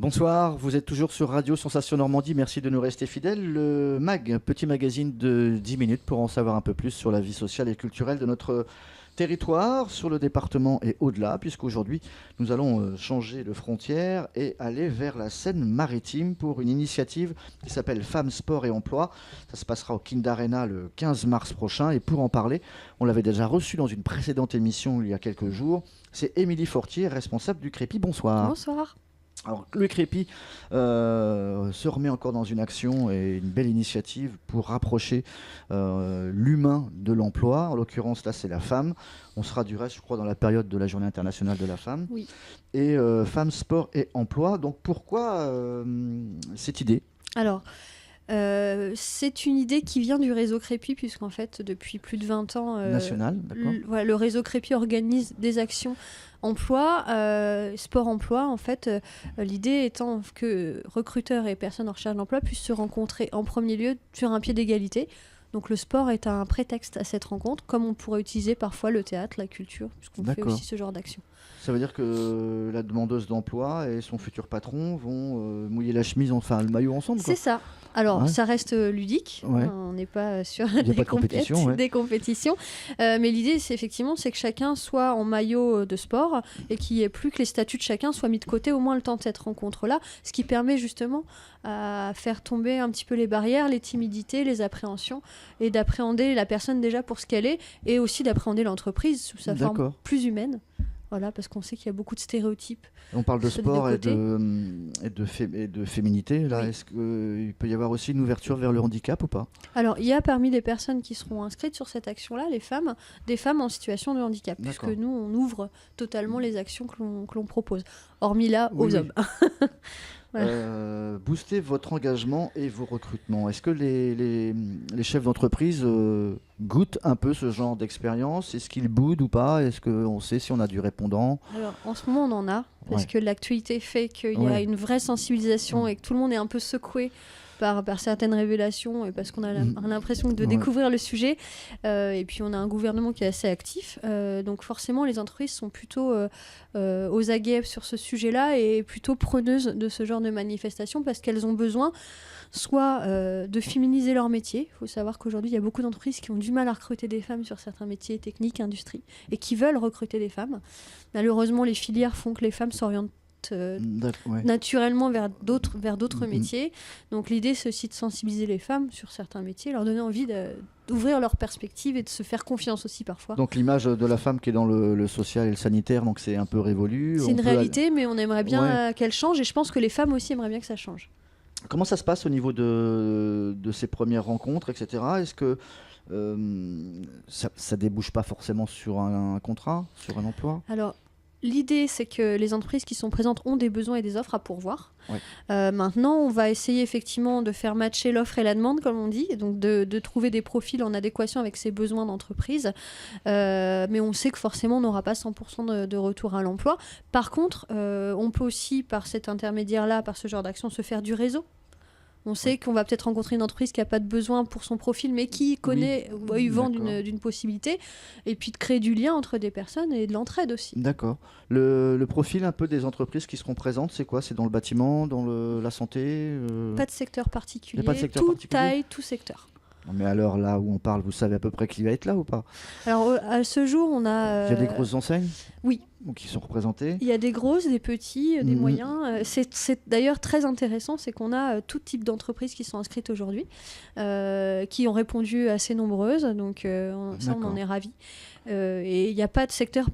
Bonsoir, vous êtes toujours sur Radio Sensation Normandie, merci de nous rester fidèles. Le MAG, petit magazine de 10 minutes pour en savoir un peu plus sur la vie sociale et culturelle de notre territoire, sur le département et au-delà, puisqu'aujourd'hui nous allons changer de frontière et aller vers la Seine-Maritime pour une initiative qui s'appelle Femmes, Sport et Emploi. Ça se passera au Kind Arena le 15 mars prochain et pour en parler, on l'avait déjà reçu dans une précédente émission il y a quelques jours, c'est Émilie Fortier, responsable du Crépi. Bonsoir. Bonsoir. Alors, le Crépi se remet encore dans une action et une belle initiative pour rapprocher l'humain de l'emploi. En l'occurrence, là, c'est la femme. On sera du reste, je crois, dans la période de la Journée internationale de la femme. Oui. Et femmes, sport et emploi. Donc, pourquoi cette idée ? Alors, c'est une idée qui vient du réseau Crépi, puisqu'en fait, depuis plus de 20 ans, National, d'accord. Le réseau Crépi organise des actions emploi, sport-emploi. En fait, l'idée étant que recruteurs et personnes en recherche d'emploi puissent se rencontrer en premier lieu sur un pied d'égalité. Donc le sport est un prétexte à cette rencontre, comme on pourrait utiliser parfois le théâtre, la culture, puisqu'on fait aussi ce genre d'action. Ça veut dire que la demandeuse d'emploi et son futur patron vont mouiller la chemise, enfin le maillot ensemble, quoi. C'est ça. Alors, ouais. Ça reste ludique. Ouais. On n'est pas sur des compétitions. Mais l'idée, c'est que chacun soit en maillot de sport et qu'il n'y ait plus que les statuts de chacun soient mis de côté au moins le temps de cette rencontre-là, ce qui permet justement à faire tomber un petit peu les barrières, les timidités, les appréhensions, et d'appréhender la personne déjà pour ce qu'elle est, et aussi d'appréhender l'entreprise sous sa forme plus humaine. Voilà, parce qu'on sait qu'il y a beaucoup de stéréotypes. On parle de sport et de féminité. Là, oui. Est-ce qu'il peut y avoir aussi une ouverture vers le handicap ou pas ? Alors, il y a parmi les personnes qui seront inscrites sur cette action-là, des femmes en situation de handicap, puisque nous, on ouvre totalement les actions que l'on propose, hormis là aux hommes. Voilà. Booster votre engagement et vos recrutements. Est-ce que les chefs d'entreprise goûtent un peu ce genre d'expérience ? Est-ce qu'ils boudent ou pas ? Est-ce qu'on sait si on a du répondant ? Alors, en ce moment, on en a, parce que l'actualité fait qu'il y a une vraie sensibilisation et que tout le monde est un peu secoué par certaines révélations et parce qu'on a l'impression de découvrir le sujet. Et puis, on a un gouvernement qui est assez actif. Donc, forcément, les entreprises sont plutôt aux aguets sur ce sujet-là et plutôt preneuses de ce genre de manifestations parce qu'elles ont besoin soit de féminiser leur métier. Il faut savoir qu'aujourd'hui, il y a beaucoup d'entreprises qui ont du mal à recruter des femmes sur certains métiers techniques, industries, et qui veulent recruter des femmes. Malheureusement, les filières font que les femmes s'orientent naturellement vers d'autres métiers. Donc l'idée, c'est aussi de sensibiliser les femmes sur certains métiers, leur donner envie d'ouvrir leurs perspectives et de se faire confiance aussi parfois. Donc l'image de la femme qui est dans le social et le sanitaire, donc c'est un peu révolu. C'est une réalité, mais on aimerait bien qu'elle change, et je pense que les femmes aussi aimeraient bien que ça change. Comment ça se passe au niveau de ces premières rencontres, etc. Est-ce que ça débouche pas forcément sur un contrat, sur un emploi ? Alors, l'idée, c'est que les entreprises qui sont présentes ont des besoins et des offres à pourvoir. Ouais. Maintenant, on va essayer effectivement de faire matcher l'offre et la demande, comme on dit, et donc de trouver des profils en adéquation avec ces besoins d'entreprise. Mais on sait que forcément, on n'aura pas 100% de retour à l'emploi. Par contre, on peut aussi, par cet intermédiaire-là, par ce genre d'action, se faire du réseau. On sait qu'on va peut-être rencontrer une entreprise qui n'a pas de besoin pour son profil, mais qui connaît, vend d'une possibilité, et puis de créer du lien entre des personnes et de l'entraide aussi. D'accord. Le profil un peu des entreprises qui seront présentes, c'est quoi ? C'est dans le bâtiment, dans la santé Pas de secteur particulier, toute taille, tout secteur. Mais alors là où on parle, vous savez à peu près qui va être là ou pas ? Alors à ce jour, on a... Il y a des grosses enseignes ? Oui. Qui sont représentées ? Il y a des grosses, des petits, des moyens. C'est d'ailleurs très intéressant, c'est qu'on a tout type d'entreprises qui sont inscrites aujourd'hui, qui ont répondu assez nombreuses, donc ça on en est ravis. Et il n'y a pas de secteur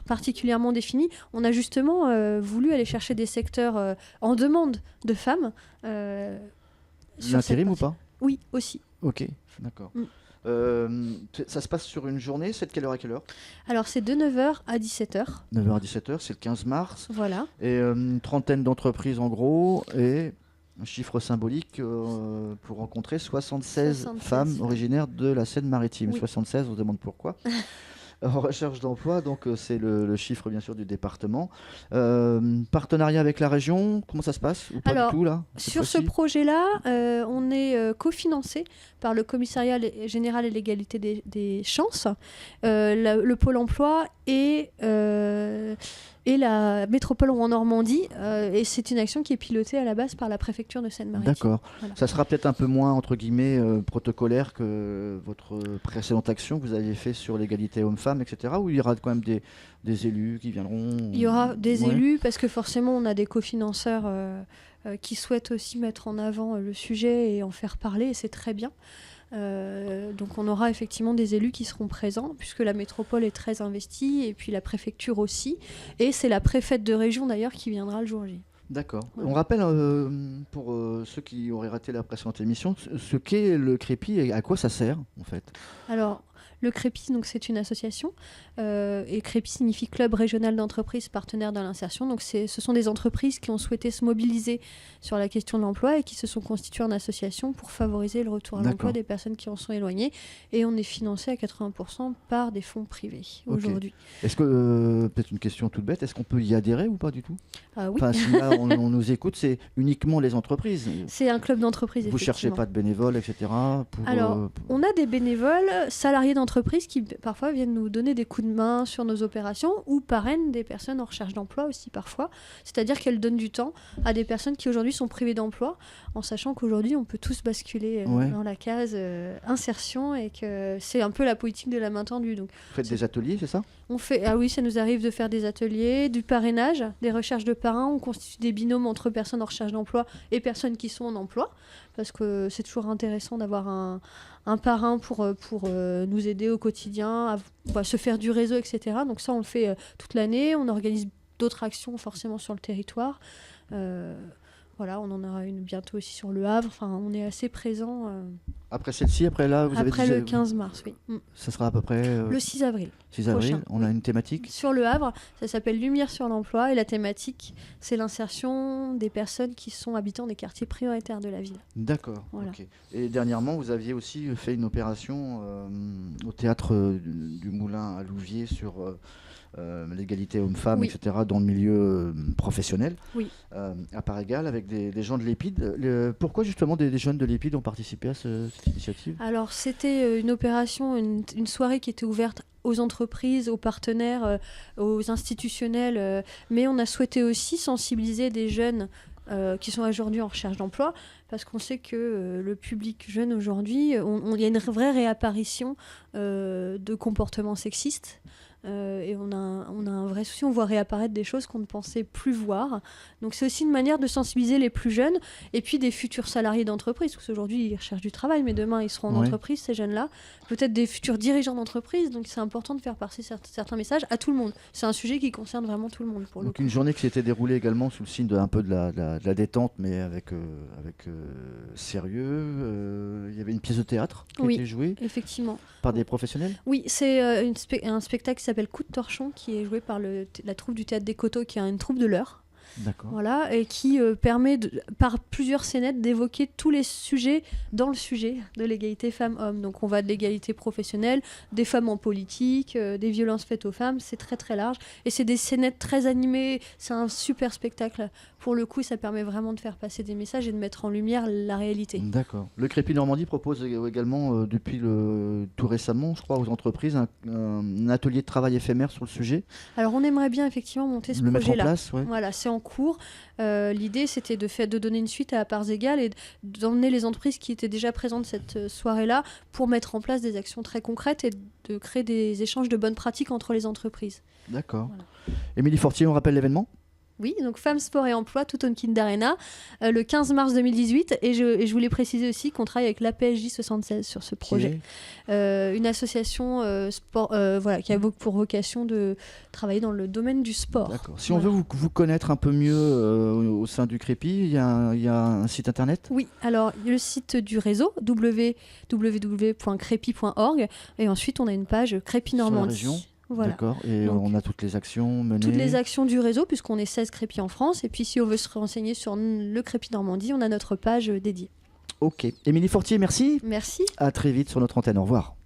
particulièrement défini. On a justement voulu aller chercher des secteurs en demande de femmes. L'intérim ou pas ? Oui, aussi. Ok, d'accord. Ça se passe sur une journée, c'est de quelle heure à quelle heure ? Alors c'est de 9h à 17h. 9h à 17h, c'est le 15 mars. Voilà. Et une trentaine d'entreprises en gros, et un chiffre symbolique pour rencontrer 76 femmes originaires de la Seine-Maritime. Oui. 76, on se demande pourquoi. En recherche d'emploi, donc c'est le chiffre bien sûr du département. Partenariat avec la région, comment ça se passe ou pas du tout, là, sur ce projet-là, on est cofinancé par le Commissariat général et l'égalité des chances, le Pôle emploi et et la métropole Rouen-Normandie. Et c'est une action qui est pilotée à la base par la préfecture de Seine-Maritime. D'accord. Voilà. Ça sera peut-être un peu moins, entre guillemets, protocolaire que votre précédente action que vous aviez fait sur l'égalité homme-femme, etc. Où il y aura quand même des élus qui viendront. Il y aura des élus parce que forcément on a des cofinanceurs qui souhaitent aussi mettre en avant le sujet et en faire parler, et c'est très bien. Donc on aura effectivement des élus qui seront présents puisque la métropole est très investie et puis la préfecture aussi, et c'est la préfète de région d'ailleurs qui viendra le jour J. D'accord. Ouais. On rappelle pour ceux qui auraient raté la précédente émission ce qu'est le Crépi et à quoi ça sert en fait. Alors le Crépi, donc c'est une association, et Crépi signifie Club régional d'entreprises partenaires dans l'insertion. Donc ce sont des entreprises qui ont souhaité se mobiliser sur la question de l'emploi et qui se sont constituées en association pour favoriser le retour à l'emploi des personnes qui en sont éloignées. Et on est financé à 80% par des fonds privés aujourd'hui. Est-ce que, peut-être une question toute bête, est-ce qu'on peut y adhérer ou pas du tout? Ah oui. Enfin, si là on nous écoute, c'est uniquement les entreprises. C'est un club d'entreprises. Vous ne cherchez pas de bénévoles, etc. Alors, on a des bénévoles salariés d'entreprises qui parfois viennent nous donner des coups de main sur nos opérations ou parrainent des personnes en recherche d'emploi aussi parfois. C'est-à-dire qu'elles donnent du temps à des personnes qui aujourd'hui sont privées d'emploi, en sachant qu'aujourd'hui on peut tous basculer dans la case insertion et que c'est un peu la politique de la main tendue. Donc, vous faites des ateliers, c'est ça? Ah oui, ça nous arrive de faire des ateliers, du parrainage, des recherches de parrains. On constitue des binômes entre personnes en recherche d'emploi et personnes qui sont en emploi, parce que c'est toujours intéressant d'avoir un parrain pour nous aider au quotidien, à se faire du réseau, etc. Donc ça, on le fait toute l'année. On organise d'autres actions forcément sur le territoire. Voilà, on en aura une bientôt aussi sur Le Havre. Enfin, on est assez présent. Après celle-ci, après là, vous avez dit... le 15 mars, oui. Ça sera à peu près... Le 6 avril. 6 avril, prochain. On a une thématique. Sur Le Havre, ça s'appelle Lumière sur l'emploi, et la thématique, c'est l'insertion des personnes qui sont habitants des quartiers prioritaires de la ville. D'accord. Voilà. Okay. Et dernièrement, vous aviez aussi fait une opération au théâtre du Moulin à Louviers sur... l'égalité homme-femme, etc., dans le milieu professionnel, à part égale, avec des gens de l'EPID. Pourquoi justement des jeunes de l'EPID ont participé à cette initiative? Alors, c'était une opération, une soirée qui était ouverte aux entreprises, aux partenaires, aux institutionnels, mais on a souhaité aussi sensibiliser des jeunes qui sont aujourd'hui en recherche d'emploi, parce qu'on sait que le public jeune aujourd'hui, il y a une vraie réapparition de comportements sexistes. Et on a un vrai souci, on voit réapparaître des choses qu'on ne pensait plus voir. Donc c'est aussi une manière de sensibiliser les plus jeunes et puis des futurs salariés d'entreprise, parce qu'aujourd'hui ils recherchent du travail, mais demain ils seront en entreprise, ces jeunes-là, peut-être des futurs dirigeants d'entreprise. Donc c'est important de faire passer certains messages à tout le monde. C'est un sujet qui concerne vraiment tout le monde. Donc une journée qui s'était déroulée également sous le signe un peu de la détente, mais avec sérieux. Il y avait une pièce de théâtre qui a été jouée, effectivement, par des professionnels. Oui, c'est un spectacle qui s'appelle Coup de torchon, qui est joué par la troupe du Théâtre des Coteaux, qui est une troupe de l'heure. D'accord. Voilà, et qui permet, par plusieurs scénettes, d'évoquer tous les sujets dans le sujet de l'égalité femmes-hommes. Donc on va de l'égalité professionnelle, des femmes en politique, des violences faites aux femmes, c'est très très large. Et c'est des scénettes très animées, c'est un super spectacle. Pour le coup, ça permet vraiment de faire passer des messages et de mettre en lumière la réalité. D'accord. Le Crépi Normandie propose également, depuis tout récemment, je crois, aux entreprises, un atelier de travail éphémère sur le sujet. Alors on aimerait bien effectivement monter ce projet-là. Le mettre en place, ouais. Voilà, c'est en cours. L'idée, c'était de donner une suite à parts égales et d'emmener les entreprises qui étaient déjà présentes cette soirée-là pour mettre en place des actions très concrètes et de créer des échanges de bonnes pratiques entre les entreprises. D'accord. Voilà. Émilie Fortier, on rappelle l'événement ? Oui, donc Femmes, Sport et Emploi, tout on Kind Arena, le 15 mars 2018. Et je voulais préciser aussi qu'on travaille avec l'APSJ 76 sur ce projet. Une association qui a pour vocation de travailler dans le domaine du sport. D'accord. Si on veut vous connaître un peu mieux au sein du Crépi, il y a un site internet ? Oui, alors le site du réseau, www.crépi.org. Et ensuite, on a une page Crépi Normandie. Sur la région ? Voilà. D'accord, et donc, on a toutes les actions menées. Toutes les actions du réseau, puisqu'on est 16 Crépi en France. Et puis si on veut se renseigner sur le Crépi Normandie, on a notre page dédiée. Ok. Émilie Fortier, merci. Merci. À très vite sur notre antenne. Au revoir.